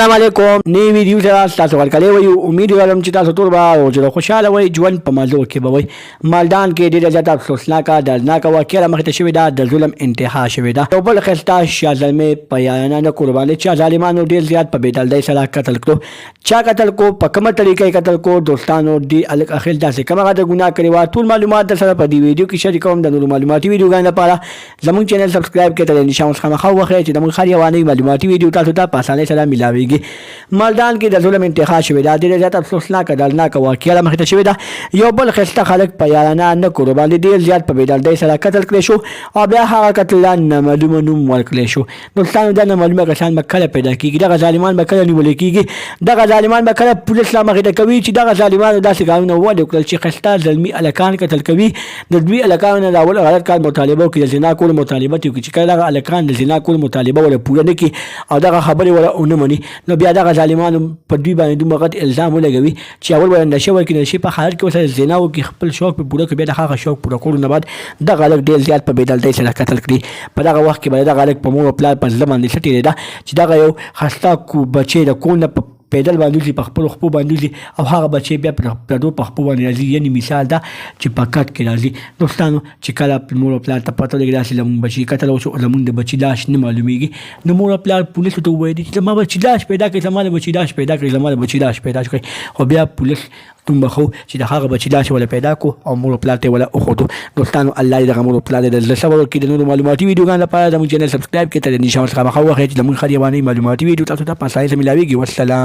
السلام علیکم نوی ویډیو سره تاسو ورکړی وي امید لرم چې تاسو ټول به او خوشاله وئ ژوند په مزو کې به وئ مالدان کې ډېره زیاته افسوسناکه دردناکه واقعه رامخې ته شوې ده د ظلم انتها شوې ده یو بل ښایسته شاه زلمی په یارانه قرباني چې ظالمانو ډېر زیات په بېدردۍ سره قتل کړو چا قتل کو په کومه طریقه یې قتل کو دوستانو دې الک اخر داسې کومه هغه د ګناه کړې وه ټول معلومات در سره په دې ویډیو کې شریکوم د نورو معلوماتي ویډیوګانو لپاره زموږ چینل سبسکرایب کړئ تر نشان اوس خامخا وخورئ چې زموږ هر یوه نوې معلوماتي ویډیو تاسو ته په اسانۍ سره میلاویږي مالدان کې د ظلم انتها شوې ده ډېره زیات افسوسناکه دردناکه واقعه رامخې ته شوې ده یو بل ښایسته خلک په یارانه نه کړو باندې ډېر زیات په بېدردۍ سره قتل کړی شو او بیا هغه قتلان نامعلومه نوم ورکړی شو دوستانو دا نامعلومه کسان به کله پیدا کېږي دغه ظالمان به کله نیول کېږي دغه ظالمان به کله پولیس رامخې ته کوي چې دغه ظالمانو داسې کارونه ولې وکړل چې ښایسته زلمي هلکان قتل کوي د دوی هلکانو نه د اول غلط کار مطالبه وکړي د زنا کولو مطالبه ترې وکړي چې کله دغه هلکان د زنا کولو مطالبه ورله پوره نه کړي او دغه خبرې ورله ونه مني نو بیا دغه ظالمانو په دوی باندې دومره غټ الزام ولګوي چې اول ورله نشه ورکړي نشې په حالت کې ورسره زنا وکړي خپل شوق پرې پوره کړي بیا د هغه شوق پوره کولو نه بعد دغه هلک ډېر زیات په بېدردۍ سره قتل کړي په دغه وخت کې به دغه هلک په مور او پلار په زړه باندې څه تېرېده چې دغه یو ښایسته بچی د کور نه په پیدل باندې ځي په خپلو خپو باندې ځي او هغه بچی بیا په پردو په خپو باندې راځي یعنې مثال ده چې په کټ کې راځي دوستانو چې کله مور او پلار ته پته لګي داسې زموږ بچي قتل وشو زموږ د بچي لاش نه معلومیږي نو مور او پلار پولیسو ته وویل چې زما بچي لاش پیدا کړئ زما د بچي لاش پیدا کړئ زما د بچي لاش پیدا کړئ خو بیا پولیس دومره خو چې د هغه بچي لاش ولا پیدا کو او مور او پلار ته ولا وښودو دوستانو الله دې دغه مور او پلار د زړه صبر وکړي د نورو معلوماتي ویډیوګانو لپاره زموږ چینل سبسکرایب کړئ تر نشان څخه مخه وخورئ چې زموږ هر یوه نوې معلوماتي ویډیو تاسو ته په اسانۍ سره میلاویږي والسلام